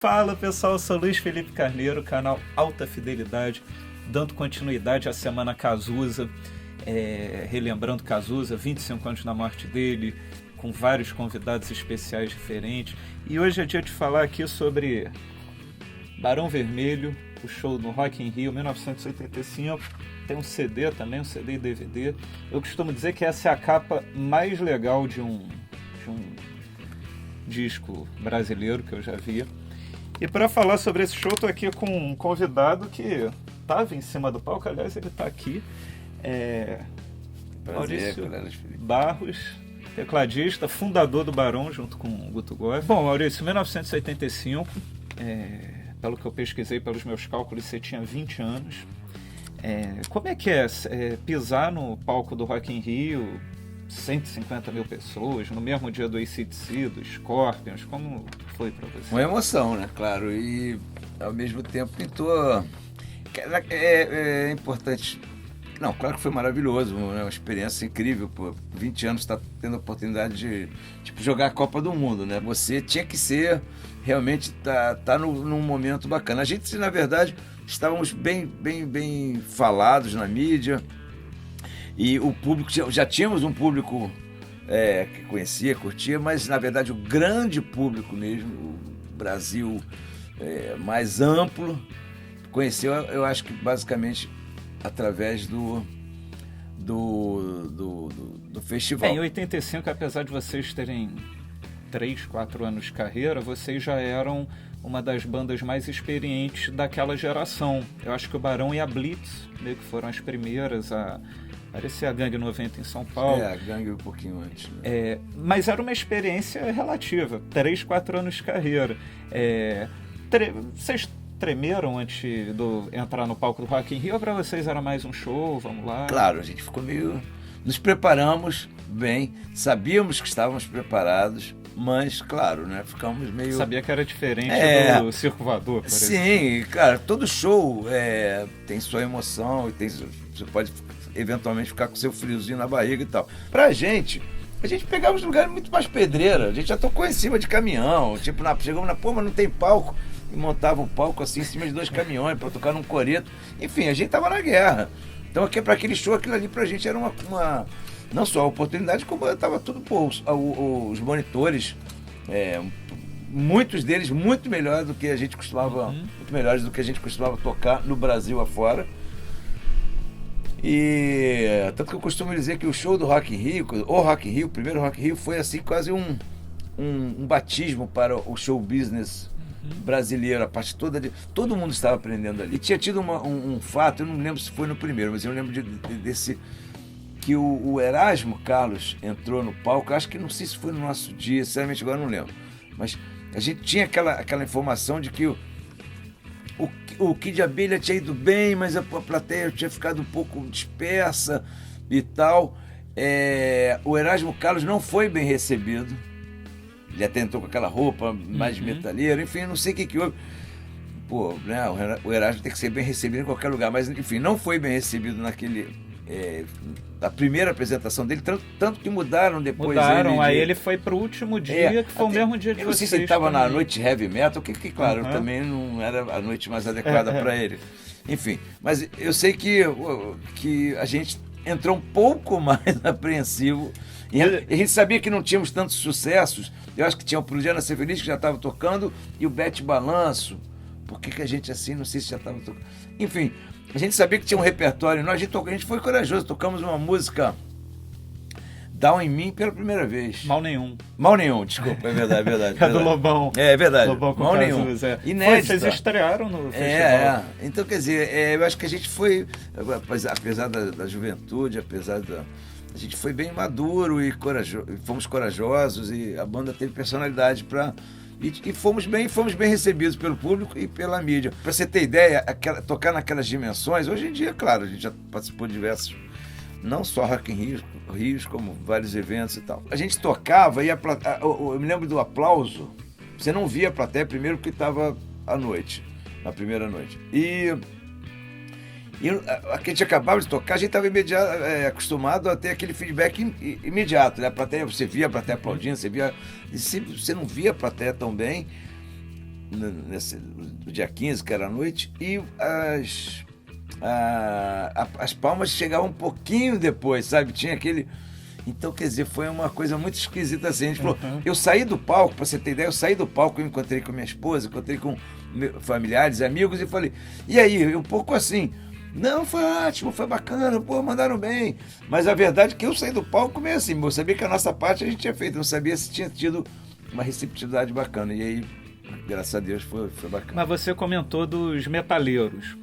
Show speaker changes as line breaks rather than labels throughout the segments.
Fala pessoal, eu sou Luiz Felipe Carneiro, canal Alta Fidelidade, dando continuidade à Semana Cazuza, relembrando Cazuza, 25 anos da morte dele, com vários convidados especiais diferentes. E hoje é dia de falar aqui sobre Barão Vermelho, o show no Rock in Rio, 1985. Tem um CD também, um CD e DVD. Eu costumo dizer que essa é a capa mais legal de um disco brasileiro que eu já vi. E para falar sobre esse show, estou aqui com um convidado que estava em cima do palco, aliás, ele está aqui. Maurício Barros, tecladista, fundador do Barão, junto com o Guto Goff. Bom, Maurício, 1975, pelo que eu pesquisei, pelos meus cálculos, você tinha 20 anos. Como é que é pisar no palco do Rock in Rio, 150 mil pessoas, no mesmo dia do AC/DC, do Scorpions? Como foi para você?
Uma emoção, né? Claro, e ao mesmo tempo pintou... É importante... Não, claro que foi maravilhoso, né? Uma experiência incrível, pô. 20 anos está tendo a oportunidade de jogar a Copa do Mundo, né? Você tinha que ser, realmente, tá num momento bacana. A gente, na verdade, estávamos bem falados na mídia, e o público, já tínhamos um público que conhecia, curtia, mas na verdade o grande público mesmo, o Brasil mais amplo, conheceu, eu acho que basicamente através do festival.
Em 85, apesar de vocês terem 3, 4 anos de carreira, vocês já eram uma das bandas mais experientes daquela geração. Eu acho que o Barão e a Blitz meio que foram as primeiras a... Parecia a Gangue 90 em São Paulo.
A Gangue um pouquinho antes. Né?
Mas era uma experiência relativa. 3, 4 anos de carreira. Vocês tremeram antes de entrar no palco do Rock in Rio, ou para vocês era mais um show, vamos lá?
Claro, a gente ficou meio... Nos preparamos bem, sabíamos que estávamos preparados, mas, claro, né, ficamos meio...
Sabia que era diferente do Circo Voador, por exemplo.
Sim, cara, todo show tem sua emoção, e você pode eventualmente ficar com seu friozinho na barriga e tal. Pra gente, a gente pegava os lugares muito mais pedreira, a gente já tocou em cima de caminhão, chegamos na mas não tem palco, e montava um palco assim em cima de 2 caminhões pra tocar num coreto. Enfim, a gente tava na guerra. Então aqui para aquele show, aquilo ali pra gente era uma não só a oportunidade, como tava tudo, os monitores, muitos deles muito melhores do que a gente costumava, muito melhores do que a gente costumava tocar no Brasil afora. E tanto que eu costumo dizer que o show do Rock in Rio, o primeiro Rock in Rio, foi assim quase um batismo para o show business brasileiro. A parte toda todo mundo estava aprendendo ali. E tinha tido um fato, eu não lembro se foi no primeiro, mas eu lembro desse que o Erasmo Carlos entrou no palco. Acho que, não sei se foi no nosso dia, sinceramente agora não lembro, mas a gente tinha aquela informação de que o Kid Abelha tinha ido bem, mas a plateia tinha ficado um pouco dispersa e tal. O Erasmo Carlos não foi bem recebido. Ele até entrou com aquela roupa mais metalheira, enfim, não sei o que houve. Pô, né, o Erasmo tem que ser bem recebido em qualquer lugar, mas enfim, não foi bem recebido na primeira apresentação dele, tanto que mudaram depois.
Ele foi pro último dia, que foi o mesmo dia de vocês.
Eu não sei se ele estava na noite heavy metal, que claro, também não era a noite mais adequada para ele. Enfim, mas eu sei que a gente entrou um pouco mais apreensivo. E a gente sabia que não tínhamos tantos sucessos. Eu acho que tinha o Prudiana Ser Feliz, que já estava tocando, e o Bete Balanço. Por que a gente assim, não sei se já estava tocando. Enfim, a gente sabia que tinha um repertório. A gente foi corajoso, tocamos uma música Down em Mim pela primeira vez.
Mal Nenhum,
desculpa, é verdade.
É do Lobão.
É verdade.
Lobão com
Mal Nenhum.
Inédita. Vocês estrearam no festival.
Então, quer dizer, eu acho que a gente foi, apesar da juventude, a gente foi bem maduro e fomos corajosos, e a banda teve personalidade e fomos bem recebidos pelo público e pela mídia. Para você ter ideia, tocar naquelas dimensões, hoje em dia, claro, a gente já participou de diversos, não só Rock in Rios, como vários eventos e tal. A gente tocava e eu me lembro do aplauso, você não via a plateia primeiro porque estava à noite, na primeira noite. E a gente acabava de tocar, a gente estava acostumado a ter aquele feedback imediato, né? A plateia, você via a plateia aplaudindo, você não via a plateia tão bem. no dia 15, que era à noite, e as palmas chegavam um pouquinho depois, sabe? Tinha aquele... Então, quer dizer, foi uma coisa muito esquisita assim. A gente falou, eu saí do palco, pra você ter ideia, eu encontrei com minha esposa, encontrei com familiares, amigos, e falei, e aí? Um pouco assim, não, foi ótimo, foi bacana, pô, mandaram bem. Mas a verdade é que eu saí do palco meio assim, eu sabia que a nossa parte a gente tinha feito, não sabia se tinha tido uma receptividade bacana. E aí, graças a Deus, foi bacana.
Mas você comentou dos metaleiros.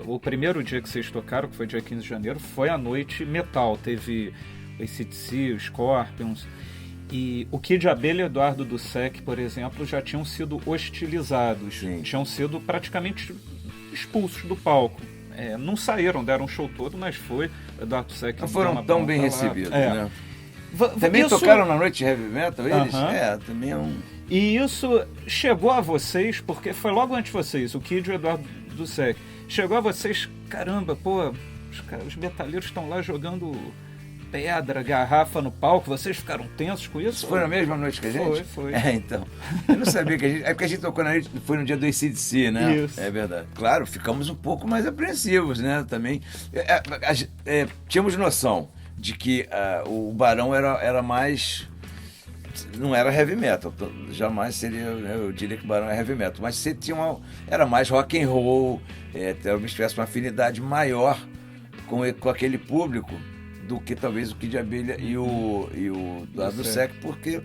O primeiro dia que vocês tocaram, que foi dia 15 de janeiro, foi a noite metal. Teve o AC/DC, os Scorpions. E o Kid Abelha e Eduardo Dussek, por exemplo, já tinham sido hostilizados.
Sim.
Tinham sido praticamente expulsos do palco. Não saíram, deram um show todo, mas foi. Eduardo Dussek
não foram tão bem recebidos, né? Também tocaram na noite heavy metal eles? Também é um...
E isso chegou a vocês, porque foi logo antes de vocês, o Kid e o Eduardo Dussek. Chegou a vocês, caramba, pô, os metaleiros estão lá jogando pedra, garrafa no palco, vocês ficaram tensos com isso?
Foi na mesma noite que a gente?
Foi.
Então. Eu não sabia que a gente... É porque a gente tocou na noite, foi no dia do AC/DC, né?
Isso.
É verdade. Claro, ficamos um pouco mais apreensivos, né? Também. Tínhamos noção de que o Barão era mais... Não era heavy metal, jamais seria, eu diria que o Barão é heavy metal, mas você era mais rock and roll, talvez tivesse uma afinidade maior com aquele público do que talvez o Kid Abelha e o Eduardo Dussek, porque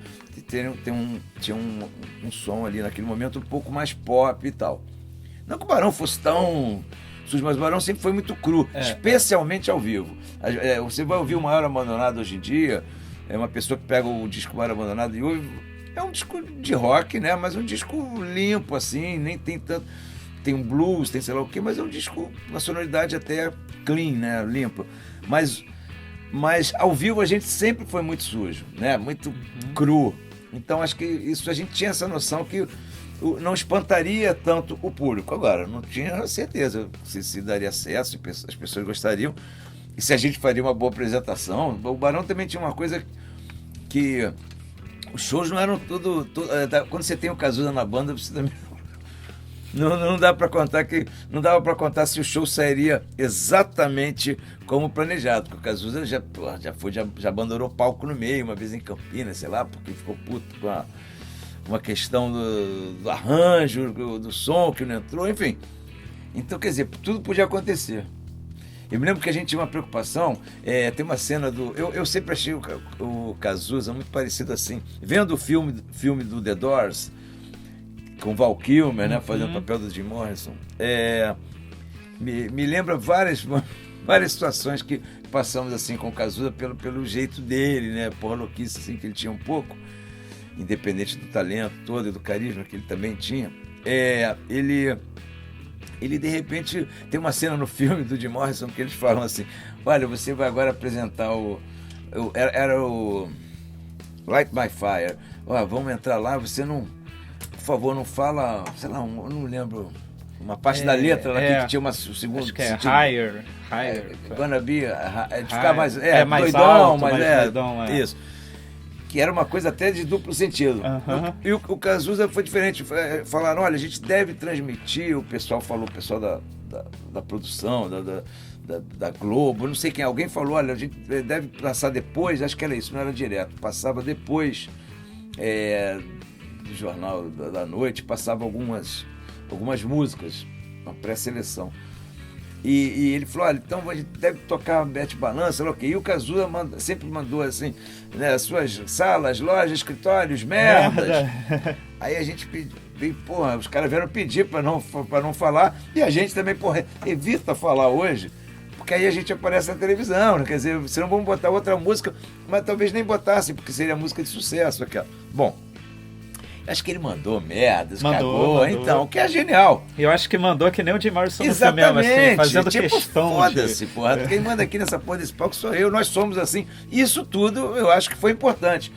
tinha um som ali naquele momento um pouco mais pop e tal. Não que o Barão fosse tão sujo, mas o Barão sempre foi muito cru, especialmente ao vivo. Você vai ouvir o Maior Abandonado hoje em dia, é uma pessoa que pega o disco Maior Abandonado e ouve, é um disco de rock, né? Mas um disco limpo, assim, nem tem tanto... Tem um blues, tem sei lá o quê, mas é um disco, uma sonoridade até clean, né? Limpa. Mas ao vivo a gente sempre foi muito sujo, né? Muito cru. Então acho que isso a gente tinha essa noção que não espantaria tanto o público. Agora, não tinha certeza se daria acesso, se as pessoas gostariam. E se a gente faria uma boa apresentação. O Barão também tinha uma coisa que os shows não eram tudo quando você tem o Cazuza na banda, você também não dá para contar não dava para contar se o show sairia exatamente como planejado, porque o Cazuza já abandonou o palco no meio uma vez em Campinas, sei lá, porque ficou puto com uma questão do arranjo, do som que não entrou, enfim. Então, quer dizer, tudo podia acontecer. Eu me lembro que a gente tinha uma preocupação, tem uma cena eu sempre achei o Cazuza muito parecido assim, vendo o filme do The Doors, com Val Kilmer, né, fazendo o papel do Jim Morrison, me lembra várias situações que passamos assim com o Cazuza pelo jeito dele, né, por louquice assim que ele tinha um pouco, independente do talento todo e do carisma que ele também tinha. Ele de repente tem uma cena no filme do Jim Morrison que eles falam assim: olha, você vai agora apresentar era o Light My Fire, vamos entrar lá, você não, por favor, não fala, sei lá, eu não lembro uma parte da letra lá que tinha o segundo
acho que é
sentido.
higher
Gonna be de ficar mais
mais
doidão,
alto,
mas
mais doidão,
isso, que era uma coisa até de duplo sentido. E o Cazuza foi diferente. Falaram, olha, a gente deve transmitir, o pessoal da produção, da Globo, não sei quem, alguém falou, olha, a gente deve passar depois, acho que era isso, não era direto, passava depois do Jornal da Noite, passava algumas músicas, uma pré-seleção. E ele falou, olha, então a gente deve tocar Bete Balança, ok. E o Cazuza sempre mandou assim, né, suas salas, lojas, escritórios, merdas. Aí a gente pediu, porra, os caras vieram pedir para não falar, e a gente também, porra, evita falar hoje, porque aí a gente aparece na televisão, né? Quer dizer, senão vamos botar outra música, mas talvez nem botassem, porque seria música de sucesso aquela. Bom, acho que ele mandou merdas, cagou, então, o que é genial.
Eu acho que mandou que nem o Jim Morrison no
exatamente,
filme, assim, fazendo questão
foda-se, porra, quem manda aqui nessa porra desse palco sou eu, nós somos assim. Isso tudo eu acho que foi importante.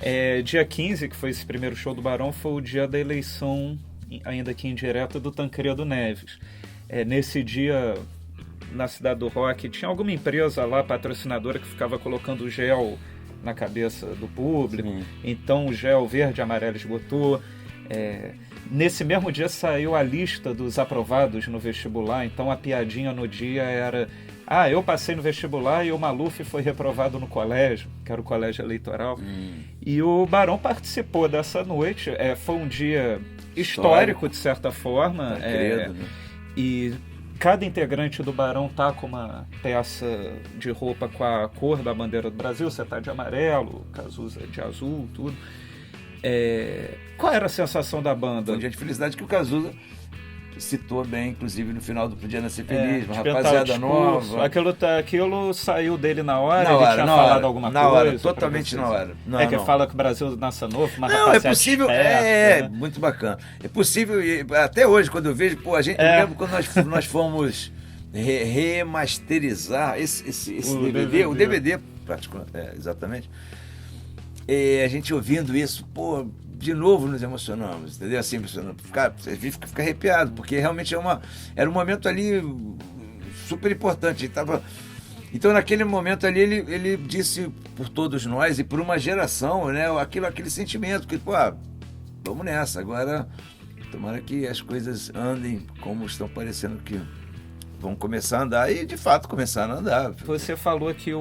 Dia 15, que foi esse primeiro show do Barão, foi o dia da eleição, ainda aqui indireta, do Tancredo Neves. Nesse dia, na Cidade do Rock, tinha alguma empresa lá, patrocinadora, que ficava colocando gel na cabeça do público. Sim. Então o gel verde e amarelo esgotou. Nesse mesmo dia saiu a lista dos aprovados no vestibular, então a piadinha no dia era: eu passei no vestibular e o Maluf foi reprovado no colégio, que era o colégio eleitoral. E o Barão participou dessa noite. Foi um dia histórico, de certa forma.
Né?
E cada integrante do Barão tá com uma peça de roupa com a cor da bandeira do Brasil. Você tá de amarelo, Cazuza de azul, tudo. Qual era a sensação da banda?
Foi um dia de felicidade que o Cazuza citou bem, inclusive no final do Podia Nascer Feliz, uma rapaziada nova.
Aquilo saiu dele na hora, ele tinha falado alguma coisa?
Na hora, totalmente na hora.
Que fala que o Brasil nasce novo, mas
não, é possível, né? Muito bacana. É possível, até hoje, quando eu vejo, eu lembro quando nós fomos remasterizar esse DVD, o DVD, exatamente, a gente ouvindo isso, de novo nos emocionamos, entendeu? Assim, ficar arrepiado, porque realmente era um momento ali super importante. Então, naquele momento ali, ele disse por todos nós e por uma geração, né, aquele sentimento que, vamos nessa, agora tomara que as coisas andem como estão parecendo que vão começar a andar, e de fato começaram a andar.
Você falou que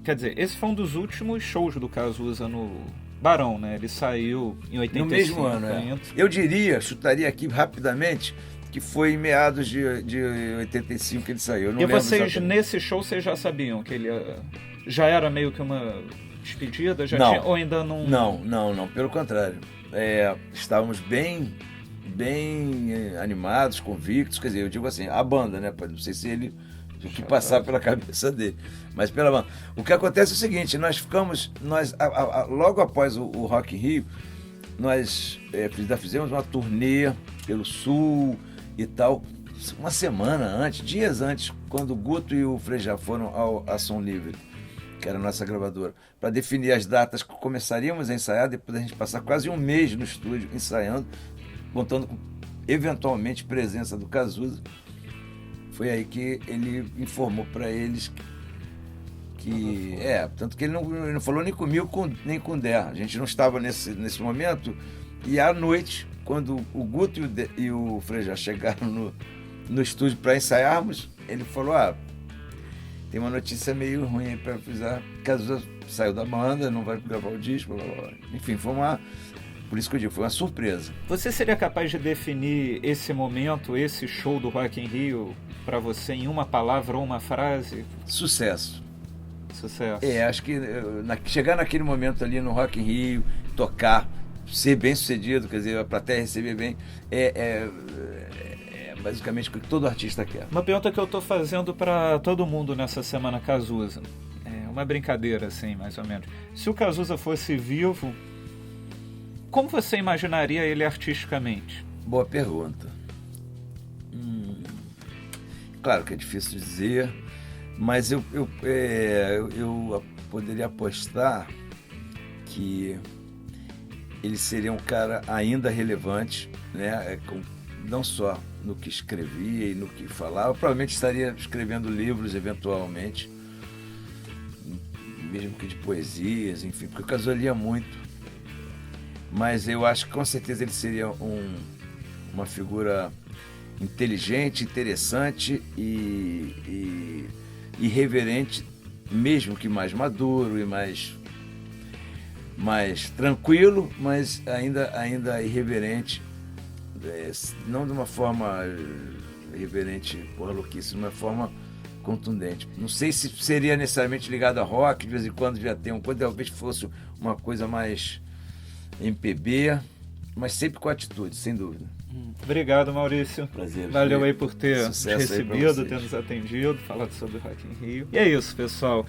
quer dizer, esse foi um dos últimos shows do Cazuza no Barão, né? Ele saiu em 85.
No mesmo ano, Eu chutaria aqui rapidamente, que foi em meados de 85 que ele saiu. Eu não lembro
vocês,
exatamente.
Nesse show, vocês já sabiam que ele já era meio que uma despedida? Ou ainda não?
Não, pelo contrário. Estávamos bem animados, convictos, quer dizer, eu digo assim, a banda, né? Não sei se ele... o que passar pela cabeça dele, mas pela banda. O que acontece é o seguinte: nós ficamos, logo após o Rock in Rio, nós fizemos uma turnê pelo Sul e tal, uma semana antes, dias antes, quando o Guto e o Frejá foram ao Som Livre, que era a nossa gravadora, para definir as datas que começaríamos a ensaiar, depois da gente passar quase um mês no estúdio ensaiando, contando com, eventualmente, presença do Cazuza. Foi aí que ele informou para eles que... tanto que ele não falou nem comigo, nem com o Der. A gente não estava nesse momento. E à noite, quando o Guto e o Frejá chegaram no estúdio para ensaiarmos, ele falou: tem uma notícia meio ruim aí para avisar. Cazuza saiu da banda, não vai gravar o disco, blá, blá, blá. Enfim, por isso que eu digo, foi uma surpresa.
Você seria capaz de definir esse momento, esse show do Rock in Rio, para você em uma palavra ou uma frase?
Sucesso.
Sucesso.
Acho que chegar naquele momento ali no Rock in Rio, tocar, ser bem sucedido, quer dizer, a plateia receber bem, basicamente o que todo artista quer.
Uma pergunta que eu estou fazendo para todo mundo nessa semana Cazuza. Uma brincadeira assim, mais ou menos. Se o Cazuza fosse vivo, como você imaginaria ele artisticamente?
Boa pergunta. Claro que é difícil dizer, mas eu poderia apostar que ele seria um cara ainda relevante, né? Não só no que escrevia e no que falava, provavelmente estaria escrevendo livros eventualmente, mesmo que de poesias, enfim, porque o Cazuza lia muito. Mas eu acho que com certeza ele seria uma figura inteligente, interessante e irreverente, mesmo que mais maduro e mais tranquilo, mas ainda irreverente, não de uma forma irreverente, louquice, de uma forma contundente. Não sei se seria necessariamente ligado a rock, de vez em quando devia ter talvez fosse uma coisa mais MPB, mas sempre com atitude, sem dúvida.
Obrigado, Maurício.
Prazer.
Valeu aí por ter nos
Sucesso
recebido, ter nos atendido, falado sobre o Rock in Rio. E é isso, pessoal.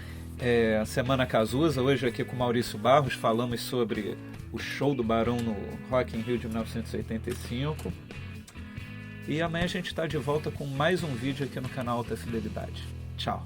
Semana Cazuza, hoje aqui com Maurício Barros, falamos sobre o show do Barão no Rock in Rio de 1985. E amanhã a gente está de volta com mais um vídeo aqui no canal Alta Fidelidade. Tchau.